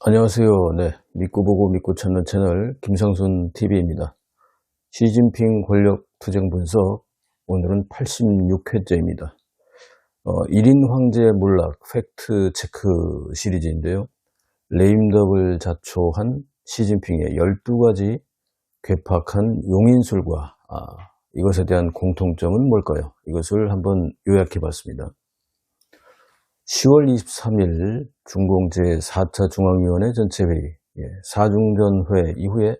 안녕하세요. 네, 믿고 보고 믿고 찾는 채널 김상순 TV입니다. 시진핑 권력 투쟁 분석, 오늘은 86회째입니다. 1인 황제 몰락 팩트 체크 시리즈인데요. 레임덕을 자초한 시진핑의 12가지 괴팍한 용인술과 이것에 대한 공통점은 뭘까요? 이것을 한번 요약해 봤습니다. 10월 23일 중공 제4차 중앙위원회 전체회의 4중전회 이후에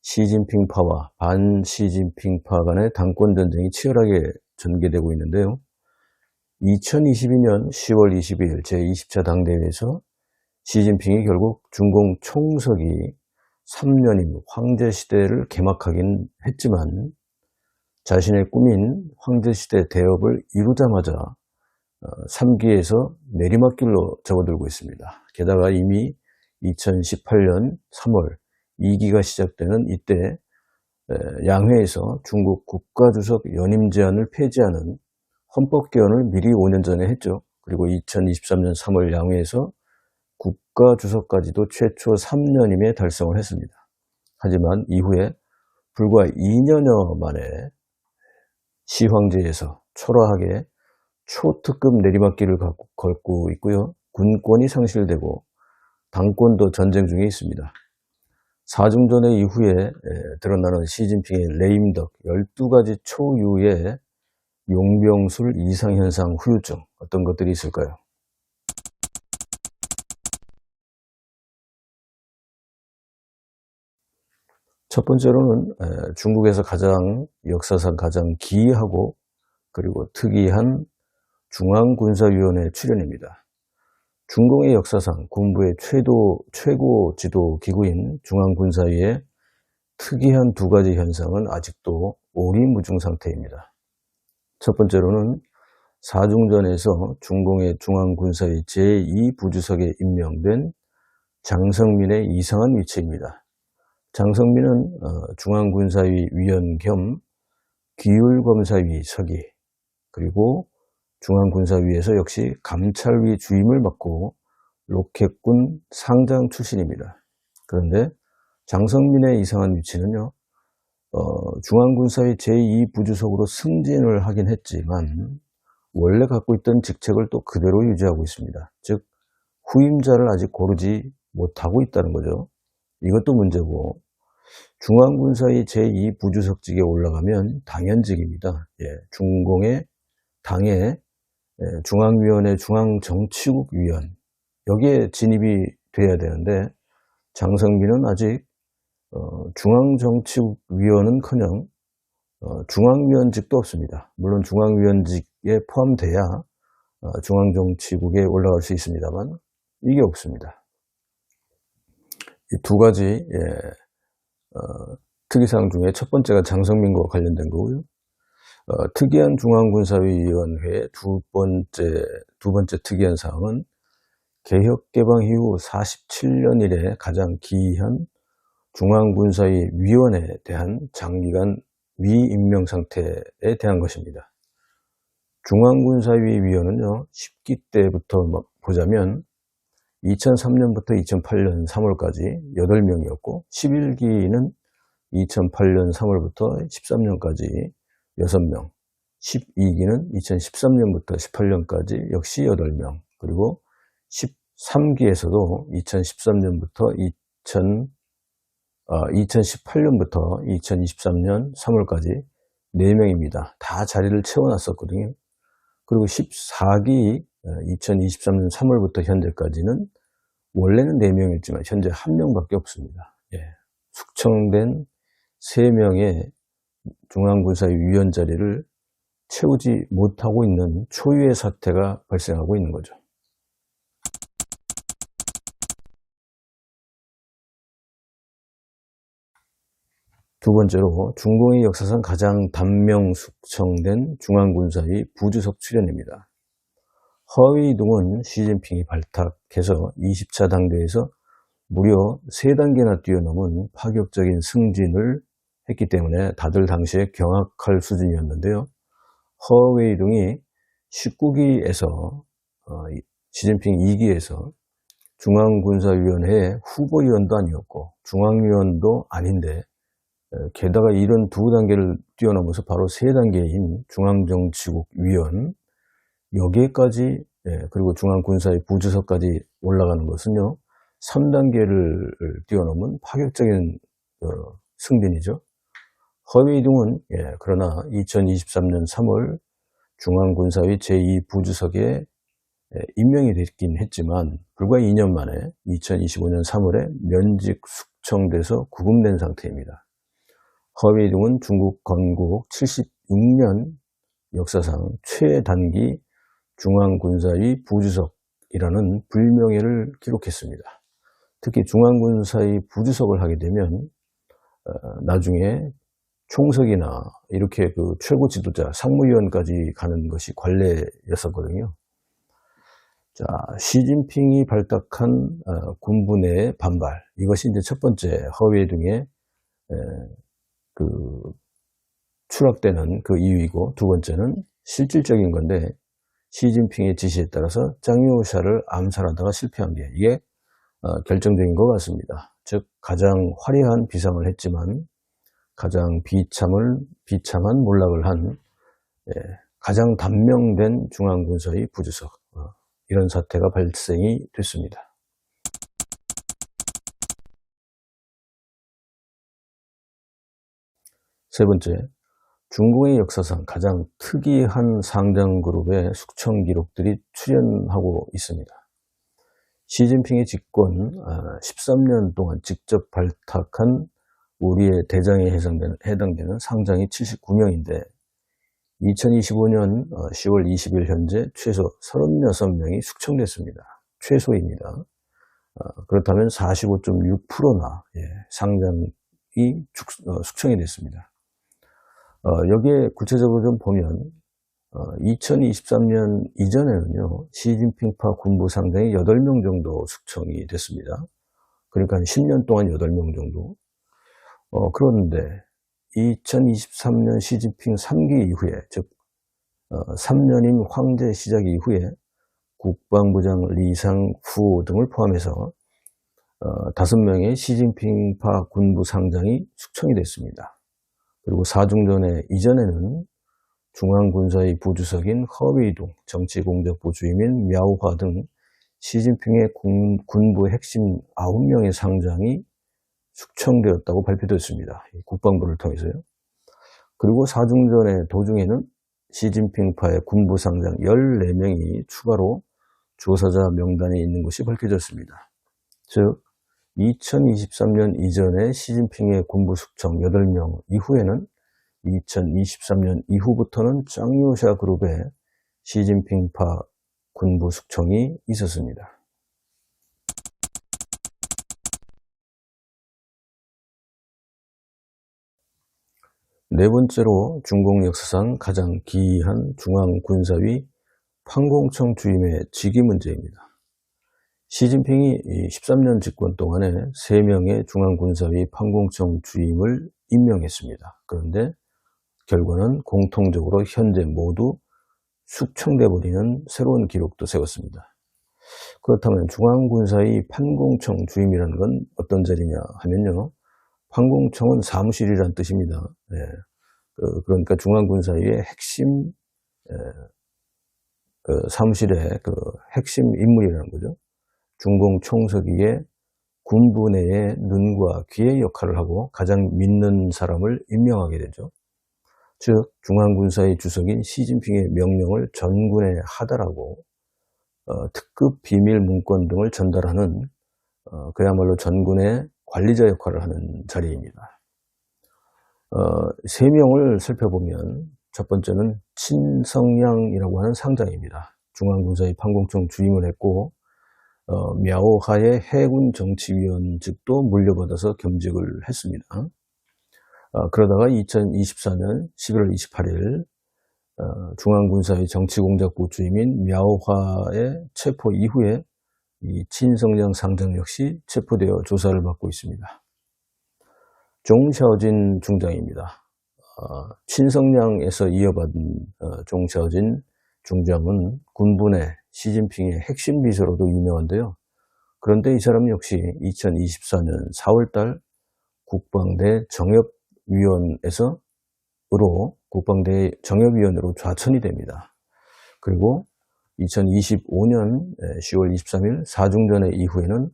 시진핑파와 반시진핑파 간의 당권전쟁이 치열하게 전개되고 있는데요. 2022년 10월 22일 제20차 당대회에서 시진핑이 결국 중공 총석이 3년인 황제시대를 개막하긴 했지만 자신의 꿈인 황제시대 대업을 이루자마자 3기에서 내리막길로 접어들고 있습니다. 게다가 이미 2018년 3월 2기가 시작되는 이때 양회에서 중국 국가주석 연임 제한을 폐지하는 헌법 개헌을 미리 5년 전에 했죠. 그리고 2023년 3월 양회에서 국가주석까지도 최초 3년임에 달성을 했습니다. 하지만 이후에 불과 2년여 만에 시황제에서 초라하게 초특급 내리막길을 걷고 있고요. 군권이 상실되고 당권도 전쟁 중에 있습니다. 4중전회 이후에 드러나는 시진핑의 레임덕 12가지 초유의 용병술 이상현상 후유증, 어떤 것들이 있을까요? 첫 번째로는 중국에서 역사상 가장 기이하고 그리고 특이한 중앙군사위원회 출연입니다. 중공의 역사상 군부의 최고 지도 기구인 중앙군사위의 특이한 두 가지 현상은 아직도 오리무중 상태입니다. 첫 번째로는 4중전에서 중공의 중앙군사위 제2부주석에 임명된 장성민의 이상한 위치입니다. 장성민은 중앙군사위 위원 겸 기율검사위 서기, 그리고 중앙군사위에서 역시 감찰위 주임을 맡고 로켓군 상장 출신입니다. 그런데 장성민의 이상한 위치는요, 중앙군사위 제2부주석으로 승진을 하긴 했지만 원래 갖고 있던 직책을 또 그대로 유지하고 있습니다. 즉 후임자를 아직 고르지 못하고 있다는 거죠. 이것도 문제고, 중앙군사위 제2부주석직에 올라가면 당연직입니다. 중공의 당의 중앙위원회 중앙정치국 위원, 여기에 진입이 돼야 되는데 장성민은 아직 중앙정치국 위원은커녕 중앙위원직도 없습니다. 물론 중앙위원직에 포함돼야 중앙정치국에 올라갈 수 있습니다만 이게 없습니다. 이 두 가지 특이사항 중에 첫 번째가 장성민과 관련된 거고요. 특이한 중앙군사위원회의 두 번째 특이한 사항은 개혁개방 이후 47년 이래 가장 기이한 중앙군사위 위원회에 대한 장기간 미임명 상태에 대한 것입니다. 중앙군사위 위원은요, 10기 때부터 보자면 2003년부터 2008년 3월까지 8명이었고 11기는 2008년 3월부터 13년까지 6명, 12기는 2013년부터 18년까지 역시 8명, 그리고 13기에서도 2013년부터 2018년부터 2023년 3월까지 4명입니다. 다 자리를 채워놨었거든요. 그리고 14기 2023년 3월부터 현재까지는 원래는 4명이었지만 현재 1명밖에 없습니다. 숙청된 3명의 중앙군사위 위원 자리를 채우지 못하고 있는 초유의 사태가 발생하고 있는 거죠. 두 번째로 중공의 역사상 가장 단명 숙청된 중앙군사위 부주석 출연입니다. 허위이동은 시진핑이 발탁해서 20차 당대에서 무려 3단계나 뛰어넘은 파격적인 승진을 했기 때문에 다들 당시에 경악할 수준이었는데요. 허웨이둥이 19기에서 시진핑 2기에서 중앙군사위원회 후보위원도 아니었고 중앙위원도 아닌데 게다가 이런 두 단계를 뛰어넘어서 바로 세 단계인 중앙정치국 위원, 여기에까지 그리고 중앙군사위 부주석까지 올라가는 것은요 3단계를 뛰어넘은 파격적인 승진이죠. 허위이동은 그러나 2023년 3월 중앙군사위 제2부주석에 임명이 됐긴 했지만 불과 2년 만에 2025년 3월에 면직 숙청돼서 구금된 상태입니다. 허위이동은 중국 건국 76년 역사상 최단기 중앙군사위 부주석이라는 불명예를 기록했습니다. 특히 중앙군사위 부주석을 하게 되면 나중에 총석이나 이렇게 그 최고 지도자 상무위원까지 가는 것이 관례였었거든요. 자, 시진핑이 발탁한 군부 내의 반발, 이것이 이제 첫 번째 허위이동의 그 추락되는 그 이유이고, 두 번째는 실질적인 건데 시진핑의 지시에 따라서 짱요샤를 암살하다가 실패한 게 이게 결정적인 것 같습니다. 즉 가장 화려한 비상을 했지만 가장 비참한 몰락을 한 가장 단명된 중앙군사위 부주석, 이런 사태가 발생이 됐습니다. 세 번째, 중공의 역사상 가장 특이한 상장그룹의 숙청 기록들이 출현하고 있습니다. 시진핑의 집권 13년 동안 직접 발탁한 우리의 대장에 해당되는 상장이 79명인데 2025년 10월 20일 현재 최소 36명이 숙청됐습니다. 최소입니다. 그렇다면 45.6%나 상장이 숙청이 됐습니다. 여기에 구체적으로 좀 보면 2023년 이전에는요 시진핑파 군부 상장이 8명 정도 숙청이 됐습니다. 그러니까 한 10년 동안 8명 정도. 그런데 2023년 시진핑 3기 이후에, 즉 3년임 황제 시작 이후에 국방부장 리상후 등을 포함해서 5명의 시진핑파 군부 상장이 숙청이 됐습니다. 그리고 사중전에 이전에는 중앙군사위 부주석인 허위이동, 정치공작부 주임인 мя오화 등 시진핑의 군부 핵심 9명의 상장이 숙청되었다고 발표됐습니다. 국방부를 통해서요. 그리고 사중전의 도중에는 시진핑파의 군부 상장 14명이 추가로 조사자 명단에 있는 것이 밝혀졌습니다. 즉 2023년 이전에 시진핑의 군부 숙청 8명 이후에는 2023년 이후부터는 짱요샤 그룹의 시진핑파 군부 숙청이 있었습니다. 네 번째로 중공 역사상 가장 기이한 중앙군사위 판공청 주임의 직위 문제입니다. 시진핑이 13년 집권 동안에 3명의 중앙군사위 판공청 주임을 임명했습니다. 그런데 결과는 공통적으로 현재 모두 숙청돼 버리는 새로운 기록도 세웠습니다. 그렇다면 중앙군사위 판공청 주임이라는 건 어떤 자리냐 하면요, 판공청은 사무실이란 뜻입니다. 그러니까 중앙군사위의 핵심 사무실의 핵심 인물이라는 거죠. 중공 총서기의 군부 내의 눈과 귀의 역할을 하고 가장 믿는 사람을 임명하게 되죠. 즉 중앙군사위 주석인 시진핑의 명령을 전군에 하달하고 특급 비밀 문건 등을 전달하는 그야말로 전군의 관리자 역할을 하는 자리입니다. 3명을 살펴보면 첫 번째는 친성양이라고 하는 상장입니다. 중앙군사위 판공청 주임을 했고 мя오하의 해군 정치위원직도 물려받아서 겸직을 했습니다. 그러다가 2024년 11월 28일 중앙군사위 정치공작부 주임인 мя오하의 체포 이후에 이 친성양 상장 역시 체포되어 조사를 받고 있습니다. 종샤오진 중장입니다. 친성양에서 이어받은 종샤오진 중장은 군부 내 시진핑의 핵심 비서로도 유명한데요. 그런데 이 사람 역시 2024년 4월달 국방대 정협위원에서 국방대 정협위원으로 좌천이 됩니다. 그리고 2025년 10월 23일 사중전의 이후에는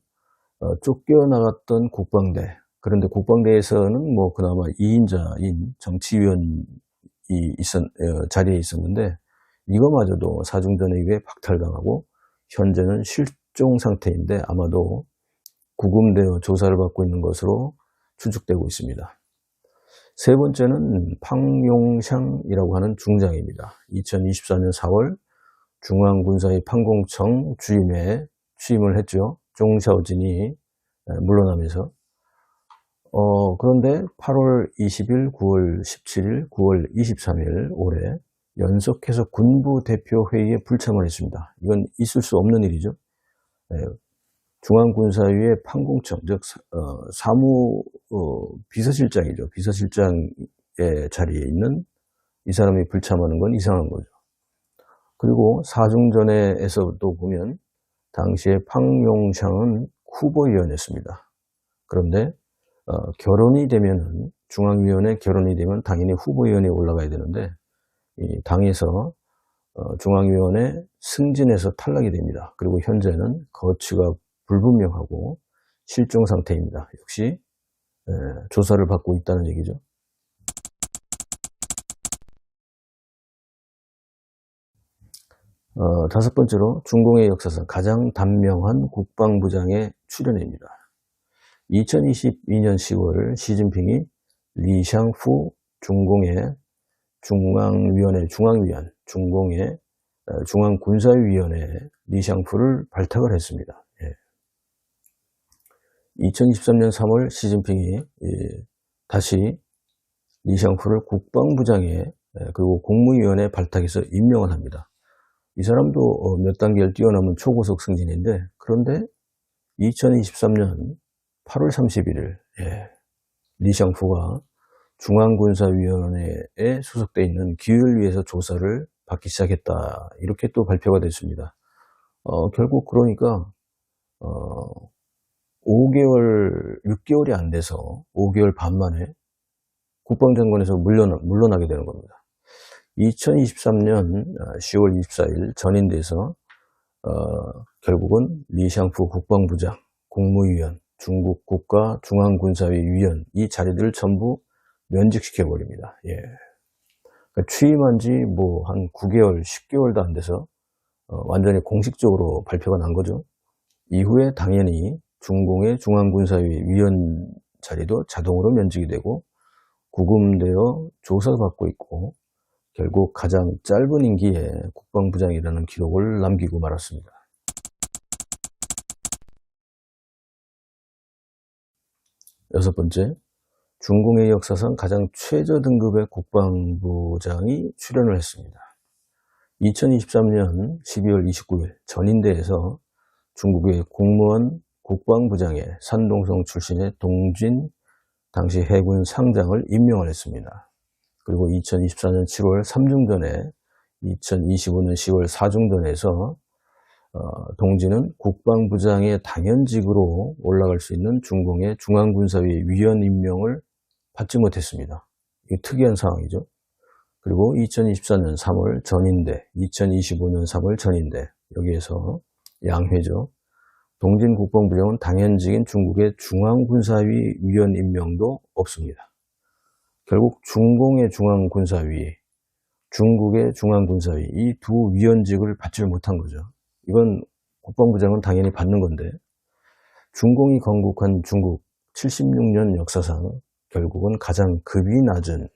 쫓겨나갔던 국방대, 그런데 국방대에서는 뭐 그나마 2인자인 정치위원이 자리에 있었는데 이거마저도 사중전에 의해 박탈당하고 현재는 실종 상태인데 아마도 구금되어 조사를 받고 있는 것으로 추측되고 있습니다. 세 번째는 팡용샹이라고 하는 중장입니다. 2024년 4월 중앙군사위 판공청 주임에 취임을 했죠. 종샤오진이 물러나면서. 그런데 8월 20일, 9월 17일, 9월 23일 올해 연속해서 군부 대표 회의에 불참을 했습니다. 이건 있을 수 없는 일이죠. 중앙군사위의 판공청, 즉 사무 비서실장이죠. 비서실장의 자리에 있는 이 사람이 불참하는 건 이상한 거죠. 그리고 사중전에서도 보면 당시에 팡용샹은 후보위원이었습니다. 그런데 결혼이 되면은 중앙위원회 결혼이 되면 당연히 후보위원회에 올라가야 되는데 이 당에서 중앙위원회 승진해서 탈락이 됩니다. 그리고 현재는 거취가 불분명하고 실종 상태입니다. 역시 조사를 받고 있다는 얘기죠. 다섯 번째로 중공의 역사상 가장 단명한 국방부장의 출연입니다. 2022년 10월 시진핑이 리샹후 중공의 중앙위원, 중공의 중앙군사위원회 리샹후를 발탁을 했습니다. 2023년 3월 시진핑이 다시 리샹후를 국방부장에 그리고 국무위원회 발탁해서 임명을 합니다. 이 사람도 몇 단계를 뛰어넘은 초고속 승진인데 그런데 2023년 8월 31일 리샹후가 중앙군사위원회에 소속되어 있는 기회를 위해서 조사를 받기 시작했다. 이렇게 또 발표가 됐습니다. 결국 그러니까 6개월이 안 돼서 5개월 반 만에 국방장관에서 물러나게 되는 겁니다. 2023년 10월 24일 전인대에서 결국은 리샹후 국방부장, 국무위원, 중국 국가중앙군사위 위원 이 자리들을 전부 면직시켜버립니다. 그러니까 취임한 지 뭐 한 9개월, 10개월도 안 돼서 완전히 공식적으로 발표가 난 거죠. 이후에 당연히 중공의 중앙군사위 위원 자리도 자동으로 면직이 되고 구금되어 조사받고 있고 결국 가장 짧은 임기에 국방부장이라는 기록을 남기고 말았습니다. 여섯 번째, 중공의 역사상 가장 최저 등급의 국방부장이 출연을 했습니다. 2023년 12월 29일 전인대에서 중국의 국무원 국방부장에 산동성 출신의 동진 당시 해군 상장을 임명을 했습니다. 그리고 2024년 7월 3중전에 2025년 10월 4중전에서 동진은 국방부장의 당연직으로 올라갈 수 있는 중공의 중앙군사위 위원 임명을 받지 못했습니다. 이게 특이한 상황이죠. 그리고 2024년 3월 전인대, 2025년 3월 전인대, 여기에서 양회죠. 동진 국방부장은 당연직인 중국의 중앙군사위 위원 임명도 없습니다. 결국 중공의 중앙군사위, 중국의 중앙군사위 이 두 위원직을 받지 못한 거죠. 이건 국방부장은 당연히 받는 건데 중공이 건국한 중국 76년 역사상 결국은 가장 급이 낮은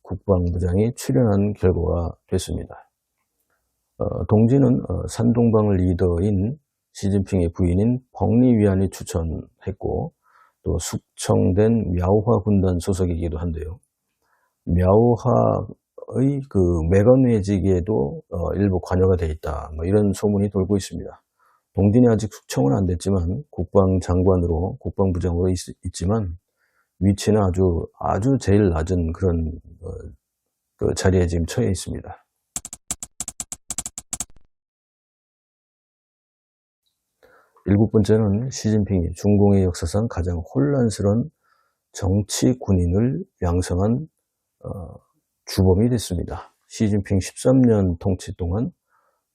국방부장이 출연한 결과가 됐습니다. 동진은 산동방을 리더인 시진핑의 부인인 벙리위안이 추천했고 또 숙청된 мя오화 군단 소속이기도 한데요. мя오화의 그 매건회직에도 일부 관여가 돼 있다. 뭐 이런 소문이 돌고 있습니다. 동진이 아직 숙청은 안 됐지만 국방장관으로 국방부장으로 있지만 위치는 아주 제일 낮은 그런 그 자리에 지금 처해 있습니다. 7번째는 시진핑이 중공의 역사상 가장 혼란스러운 정치 군인을 양성한 주범이 됐습니다. 시진핑 13년 통치 동안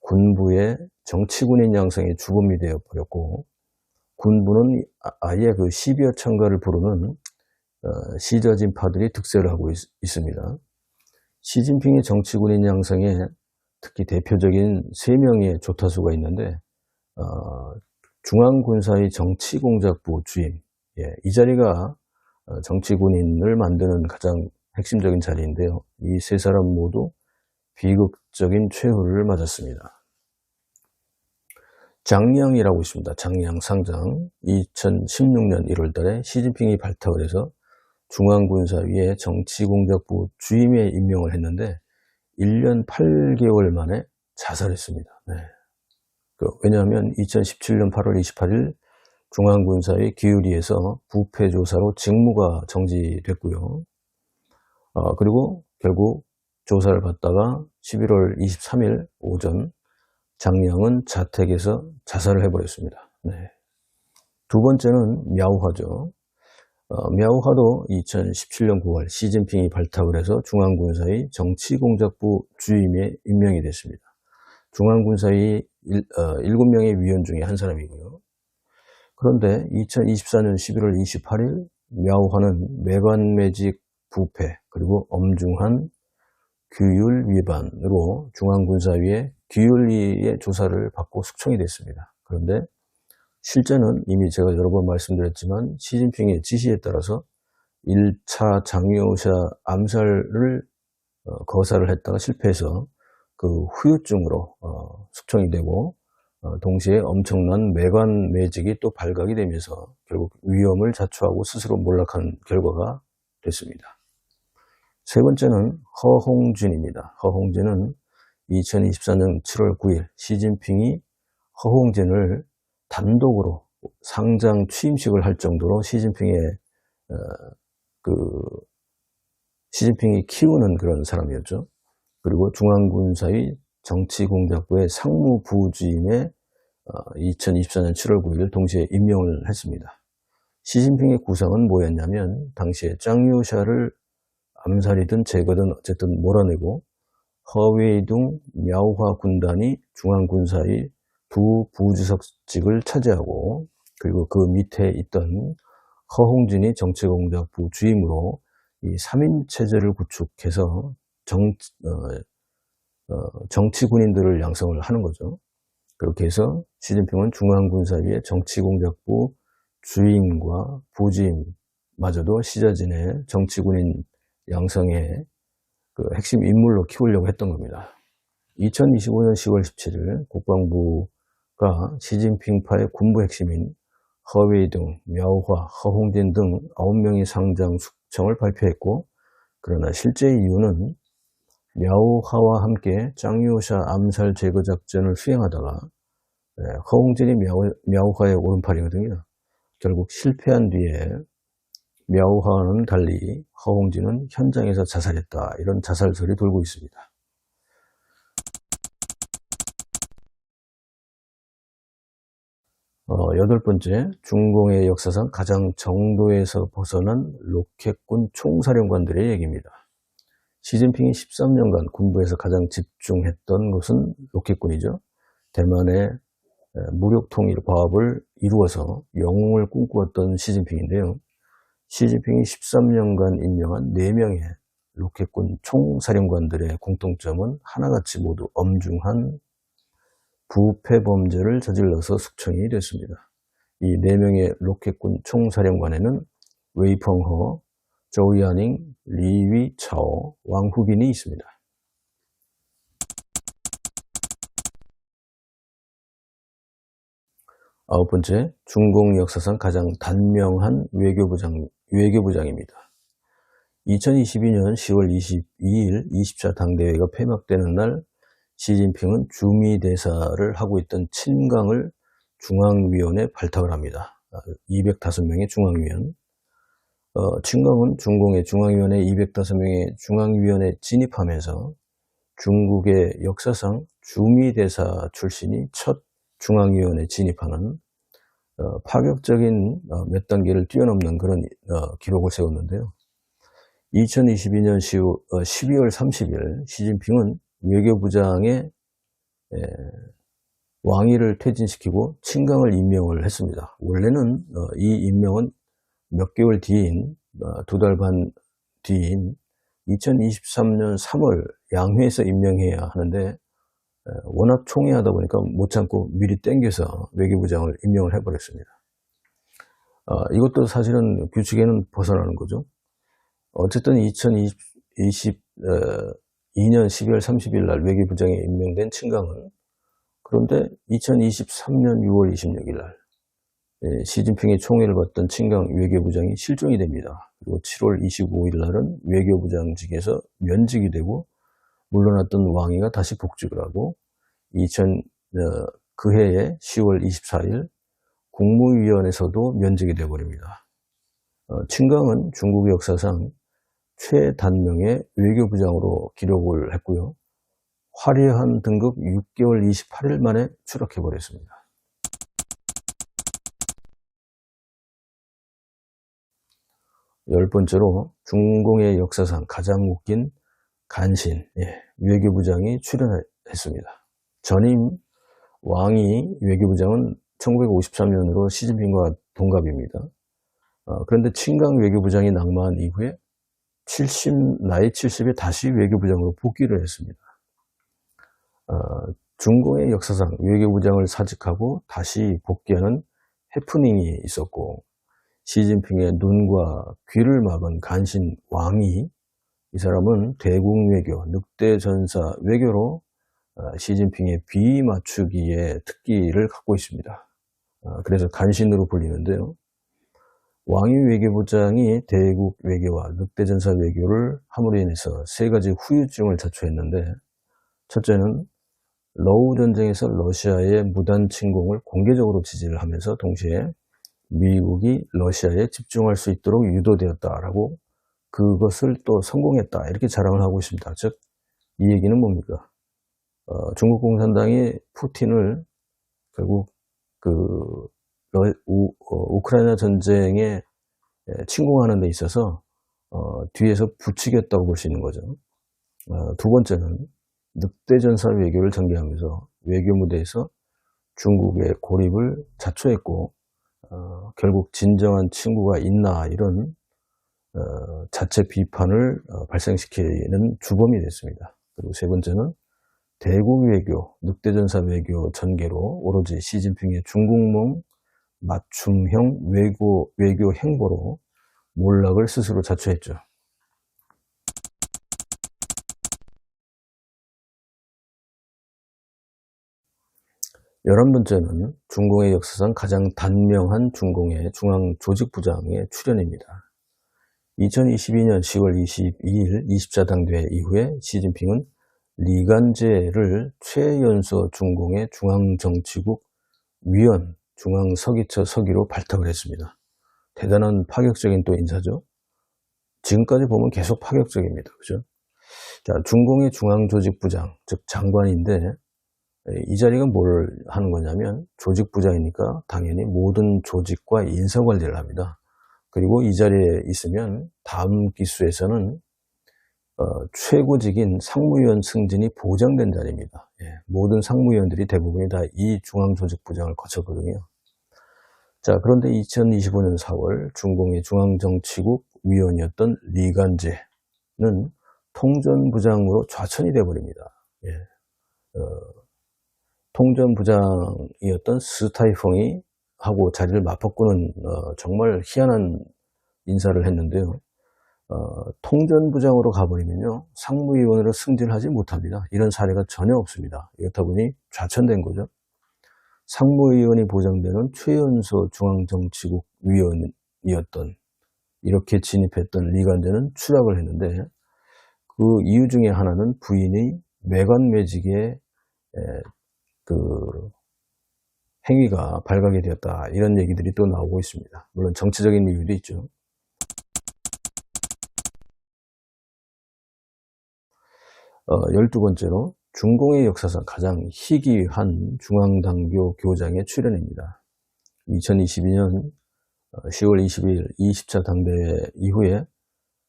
군부의 정치군인 양성의 주범이 되어버렸고, 군부는 아예 그 12여 창가를 부르는 시저진파들이 득세를 하고 있습니다. 시진핑의 정치군인 양성에 특히 대표적인 3명의 조타수가 있는데, 중앙군사위 정치공작부 주임, 이 자리가 정치군인을 만드는 가장 핵심적인 자리인데요. 이 3사람 모두 비극적인 최후를 맞았습니다. 장량이라고 있습니다. 장량 상장. 2016년 1월 달에 시진핑이 발탁을 해서 중앙군사위의 정치공작부 주임에 임명을 했는데 1년 8개월 만에 자살했습니다. 네. 왜냐하면 2017년 8월 28일 중앙군사위 기울이에서 부패조사로 직무가 정지됐고요. 그리고 결국 조사를 받다가 11월 23일 오전 장량은 자택에서 자살을 해버렸습니다. 네. 두 번째는 мя우하죠. мя우하도 2017년 9월 시진핑이 발탁을 해서 중앙군사위 정치공작부 주임에 임명이 됐습니다. 중앙군사위 7명의 위원 중에 한 사람이고요. 그런데 2024년 11월 28일 мя우하는 매관매직 부패 그리고 엄중한 규율 위반으로 중앙군사위의 규율위의 조사를 받고 숙청이 됐습니다. 그런데 실제는 이미 제가 여러 번 말씀드렸지만 시진핑의 지시에 따라서 1차 장유샤 암살을 거사를 했다가 실패해서 그 후유증으로 숙청이 되고 동시에 엄청난 매관매직이 또 발각이 되면서 결국 위험을 자초하고 스스로 몰락한 결과가 됐습니다. 세 번째는 허홍진입니다. 허홍진은 2024년 7월 9일 시진핑이 허홍진을 단독으로 상장 취임식을 할 정도로 시진핑이 키우는 그런 사람이었죠. 그리고 중앙군사위 정치공작부의 상무부주임에 2024년 7월 9일 동시에 임명을 했습니다. 시진핑의 구상은 뭐였냐면 당시에 짱유샤를 암살이든 제거든 어쨌든 몰아내고 허웨이둥 мя우하 군단이 중앙군사위 두 부주석직을 차지하고 그리고 그 밑에 있던 허홍진이 정치공작부 주임으로 이 3인 체제를 구축해서 정치군인들을 양성을 하는 거죠. 그렇게 해서 시진핑은 중앙군사위의 정치공작부 주임과 부주임마저도 시저진의 정치군인 양성의 그 핵심 인물로 키우려고 했던 겁니다. 2025년 10월 17일 국방부가 시진핑파의 군부 핵심인 허웨이둥, мя우하, 허홍진 등 9명의 상장 숙청을 발표했고, 그러나 실제 이유는 мя우하와 함께 짱유샤 암살 제거 작전을 수행하다가 허홍진이 мя우하의 오른팔이거든요. 결국 실패한 뒤에 мя우하와는 달리 허홍진은 현장에서 자살했다. 이런 자살설이 돌고 있습니다. 여덟 번째, 중공의 역사상 가장 정도에서 벗어난 로켓군 총사령관들의 얘기입니다. 시진핑이 13년간 군부에서 가장 집중했던 것은 로켓군이죠. 대만의 무력 통일 과업을 이루어서 영웅을 꿈꾸었던 시진핑인데요. 시진핑이 13년간 임명한 4명의 로켓군 총사령관들의 공통점은 하나같이 모두 엄중한 부패 범죄를 저질러서 숙청이 됐습니다. 이 4명의 로켓군 총사령관에는 웨이펑허, 조우야닝, 리위차오, 왕후빈이 있습니다. 아홉 번째, 중공 역사상 가장 단명한 외교부장입니다. 2022년 10월 22일 20차 당대회가 폐막되는 날 시진핑은 주미대사를 하고 있던 친강을 중앙위원회에 발탁을 합니다. 205명의 중앙위원. 친강은 중공의 중앙위원회 205명의 중앙위원회에 진입하면서 중국의 역사상 주미대사 출신이 첫 중앙위원회에 진입하는 파격적인 몇 단계를 뛰어넘는 그런 기록을 세웠는데요. 2022년 12월 30일 시진핑은 외교부장의 왕위를 퇴진시키고 친강을 임명을 했습니다. 원래는 이 임명은 몇 개월 뒤인 2달 반 뒤인 2023년 3월 양회에서 임명해야 하는데 워낙 총애하다 보니까 못 참고 미리 땡겨서 외교부장을 임명을 해버렸습니다. 이것도 사실은 규칙에는 벗어나는 거죠. 어쨌든 2022년 12월 30일 날 외교부장에 임명된 친강은 그런데 2023년 6월 26일 날 시진핑의 총애를 받던 친강 외교부장이 실종이 됩니다. 그리고 7월 25일 날은 외교부장직에서 면직이 되고 물러났던 왕위가 다시 복직을 하고 그해에 10월 24일 국무위원회에서도 면직이 되어버립니다. 친강은 중국 역사상 최단명의 외교부장으로 기록을 했고요. 화려한 등극 6개월 28일 만에 추락해버렸습니다. 열 번째로 중공의 역사상 가장 웃긴 간신 외교부장이 출연했습니다. 전임 왕이 외교부장은 1953년으로 시진핑과 동갑입니다. 그런데 친강 외교부장이 낙마한 이후에 나이 70에 다시 외교부장으로 복귀를 했습니다. 중공의 역사상 외교부장을 사직하고 다시 복귀하는 해프닝이 있었고 시진핑의 눈과 귀를 막은 간신 왕이 이 사람은 대국외교, 늑대전사 외교로 시진핑의 비 맞추기의 특기를 갖고 있습니다. 그래서 간신으로 불리는데요. 왕위 외교부장이 대국 외교와 늑대전사 외교를 함으로 인해서 세 가지 후유증을 자초했는데 첫째는 러우 전쟁에서 러시아의 무단 침공을 공개적으로 지지를 하면서 동시에 미국이 러시아에 집중할 수 있도록 유도되었다라고 그것을 또 성공했다 이렇게 자랑을 하고 있습니다. 즉 이 얘기는 뭡니까? 중국 공산당이 푸틴을 결국 우크라이나 전쟁에 침공하는 데 있어서 뒤에서 부추겼다고 볼 수 있는 거죠. 두 번째는 늑대전사 외교를 전개하면서 외교 무대에서 중국의 고립을 자초했고 결국 진정한 친구가 있나 이런 자체 비판을 발생시키는 주범이 됐습니다. 그리고 세 번째는 대국 외교, 늑대전사 외교 전개로 오로지 시진핑의 중국몽 맞춤형 외교 행보로 몰락을 스스로 자초했죠. 11번째는 중공의 역사상 가장 단명한 중공의 중앙조직부장의 출연입니다. 2022년 10월 22일 24당대 이후에 시진핑은 리간제를 최연소 중공의 중앙정치국 위원, 중앙서기처 서기로 발탁을 했습니다. 대단한 파격적인 또 인사죠. 지금까지 보면 계속 파격적입니다. 그죠? 자, 중공의 중앙조직부장, 즉 장관인데 이 자리가 뭘 하는 거냐면 조직부장이니까 당연히 모든 조직과 인사관리를 합니다. 그리고 이 자리에 있으면 다음 기수에서는 최고직인 상무위원 승진이 보장된 자리입니다. 모든 상무위원들이 대부분이 다 이 중앙조직부장을 거쳤거든요. 자, 그런데 2025년 4월 중공의 중앙정치국 위원이었던 리간제는 통전부장으로 좌천이 되어버립니다. 통전부장이었던 스타이펑이 하고 자리를 맞바꾸는 정말 희한한 인사를 했는데요. 통전부장으로 가버리면요 상무위원으로 승진하지 못합니다. 이런 사례가 전혀 없습니다. 이렇다 보니 좌천된 거죠. 상무위원이 보장되는 최연소 중앙정치국 위원이었던 이렇게 진입했던 리간제는 추락을 했는데 그 이유 중에 하나는 부인이 매관매직의 행위가 발각이 되었다 이런 얘기들이 또 나오고 있습니다. 물론 정치적인 이유도 있죠. 12번째로 중공의 역사상 가장 희귀한 중앙당교 교장의 출연입니다. 2022년 10월 20일 20차 당대회 이후에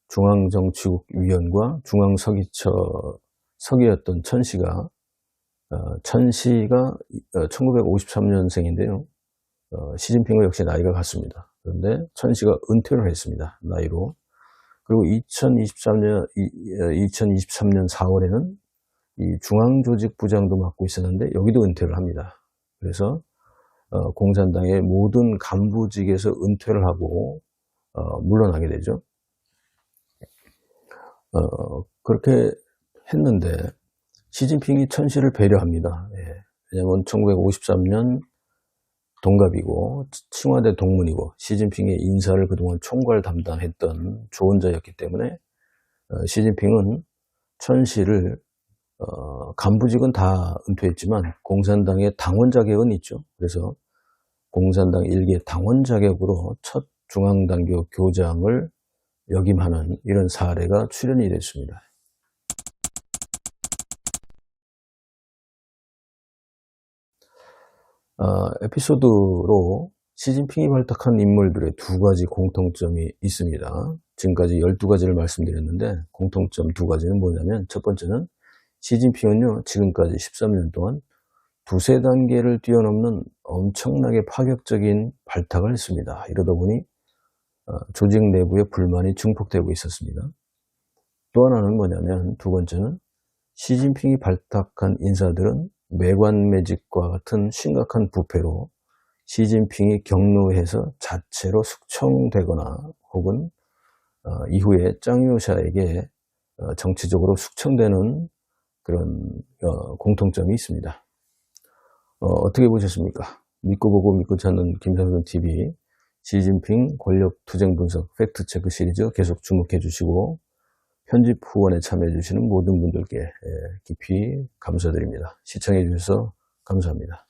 중앙정치국위원과 중앙서기처 서기였던 천 씨가 1953년생인데요. 시진핑과 역시 나이가 같습니다. 그런데 천 씨가 은퇴를 했습니다. 나이로. 그리고 2023년 4월에는 이 중앙조직부장도 맡고 있었는데 여기도 은퇴를 합니다. 그래서 공산당의 모든 간부직에서 은퇴를 하고 물러나게 되죠. 그렇게 했는데 시진핑이 천 씨를 배려합니다. 예. 왜냐하면 1953년 동갑이고 청와대 동문이고 시진핑의 인사를 그동안 총괄 담당했던 조언자였기 때문에 시진핑은 천 씨를 간부직은 다 은퇴했지만 공산당의 당원 자격은 있죠. 그래서 공산당 1기 당원 자격으로 첫 중앙당교 교장을 역임하는 이런 사례가 출연이 됐습니다. 에피소드로 시진핑이 발탁한 인물들의 두 가지 공통점이 있습니다. 지금까지 12가지를 말씀드렸는데 공통점 두 가지는 뭐냐면, 첫 번째는 시진핑은요, 지금까지 13년 동안 두세 단계를 뛰어넘는 엄청나게 파격적인 발탁을 했습니다. 이러다 보니 조직 내부의 불만이 증폭되고 있었습니다. 또 하나는 뭐냐면, 두 번째는 시진핑이 발탁한 인사들은 매관매직과 같은 심각한 부패로 시진핑이 경로해서 자체로 숙청되거나 혹은 이후에 짱요샤에게 정치적으로 숙청되는 그런 공통점이 있습니다. 어떻게 보셨습니까? 믿고 보고 믿고 찾는 김상순TV 시진핑 권력투쟁 분석 팩트체크 시리즈 계속 주목해 주시고 편집 후원에 참여해 주시는 모든 분들께 깊이 감사드립니다. 시청해 주셔서 감사합니다.